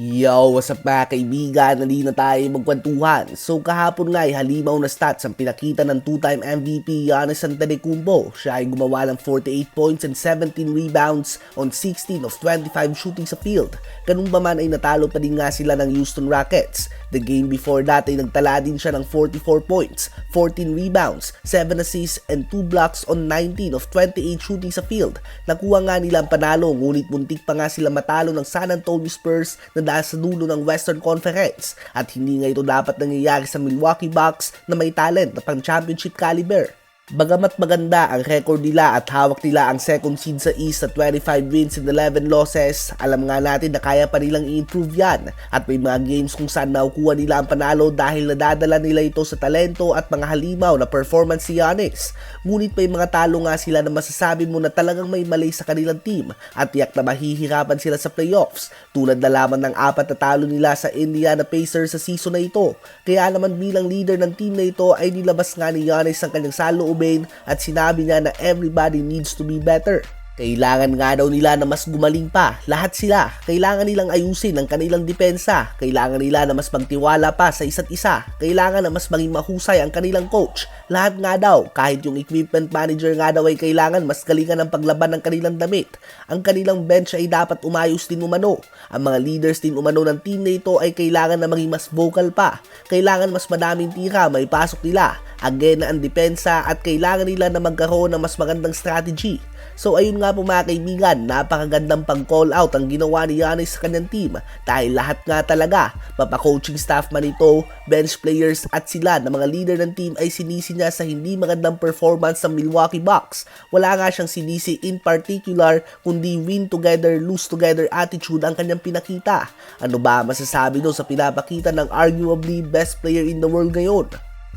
Yo, what's up mga kaibigan? Nali na tayo magkwentuhan. So kahapon nga ay halimaw na stats ang pinakita ng two-time MVP Giannis Antetokounmpo. Siya ay gumawa ng 48 points and 17 rebounds on 16 of 25 shooting sa field. Ganun ba man ay natalo pa din nga sila ng Houston Rockets. The game before that ay nagtala din siya ng 44 points, 14 rebounds, 7 assists and 2 blocks on 19 of 28 shooting sa field. Nakuha nga nila ang panalo ngunit muntik pa nga sila matalo ng San Antonio Spurs na dahil sa dulo ng Western Conference at hindi nga ito dapat nangyayari sa Milwaukee Bucks na may talent na pang championship caliber. Bagamat maganda ang record nila at hawak nila ang second seed sa East sa 25 wins and 11 losses, alam nga natin na kaya pa nilang i-improve yan at may mga games kung saan nakukuha nila ang panalo dahil nadadala nila ito sa talento at mga halimaw na performance si Giannis. Ngunit may mga talo nga sila na masasabi mo na talagang may mali sa kanilang team at tiyak na mahihirapan sila sa playoffs tulad na lamang ng 4 na talo nila sa Indiana Pacers sa season na ito. Kaya naman bilang leader ng team na ito ay nilabas nga ni Giannis ang kanyang saloobin at sinabi niya na everybody needs to be better. Kailangan nga daw nila na mas gumaling pa, lahat sila. Kailangan nilang ayusin ang kanilang depensa. Kailangan nila na mas magtiwala pa sa isa't isa. Kailangan na mas maging mahusay ang kanilang coach. Lahat nga daw, kahit yung equipment manager nga daw ay kailangan mas galingan ang paglaban ng kanilang damit. Ang kanilang bench ay dapat umayos din umano. Ang mga leaders din umano ng team na ito ay kailangan na maging mas vocal pa. Kailangan mas madaming tira may pasok nila. Again na ang depensa at kailangan nila na magkaroon ng mas magandang strategy. So ayun nga po mga kaibigan, napakagandang pag-call out ang ginawa ni Giannis sa kanyang team dahil lahat nga talaga, mapa-coaching staff man ito, bench players at sila na mga leader ng team ay sinisi niya sa hindi magandang performance ng Milwaukee Bucks. Wala nga siyang sinisi in particular kundi win together, lose together attitude ang kanyang pinakita. Ano ba masasabi no sa pinapakita ng arguably best player in the world ngayon?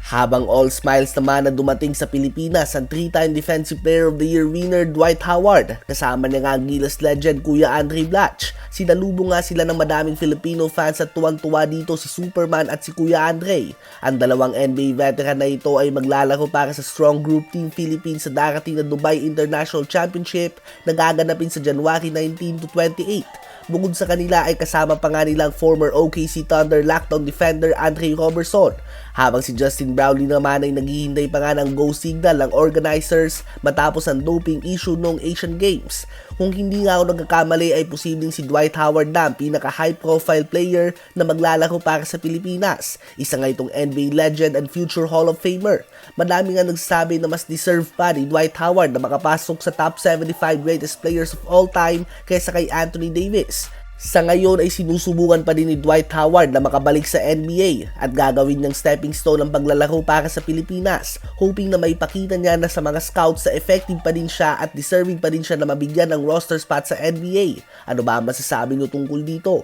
Habang all smiles naman na dumating sa Pilipinas ang 3-time Defensive Player of the Year winner Dwight Howard, kasama niya nga ang Gilas legend Kuya Andre Blatch. Sinalubong nga sila ng madaming Filipino fans at tuwang-tuwa dito si Superman at si Kuya Andre. Ang dalawang NBA veteran na ito ay maglalaro para sa Strong Group Team Philippines sa darating na Dubai International Championship na gaganapin sa January 19 to 28. Bukod sa kanila ay kasama pa nga nilang former OKC Thunder lockdown defender Andre Robertson. Habang si Justin Brownlee naman ay naghihintay pa nga ng go signal ng organizers matapos ang doping issue noong Asian Games. Kung hindi nga ako nagkakamali ay posibleng si Dwight Howard na ang pinaka high profile player na maglalaro para sa Pilipinas. Isa nga itong NBA legend and future Hall of Famer. Madami nga nagsasabi na mas deserve pa ni Dwight Howard na makapasok sa top 75 greatest players of all time kaysa kay Anthony Davis. Sa ngayon ay sinusubukan pa din ni Dwight Howard na makabalik sa NBA at gagawin niyang stepping stone ang paglalaro para sa Pilipinas, hoping na maipakita niya na sa mga scouts na effective pa din siya at deserving pa din siya na mabigyan ng roster spot sa NBA. Ano ba ang masasabi niyo tungkol dito?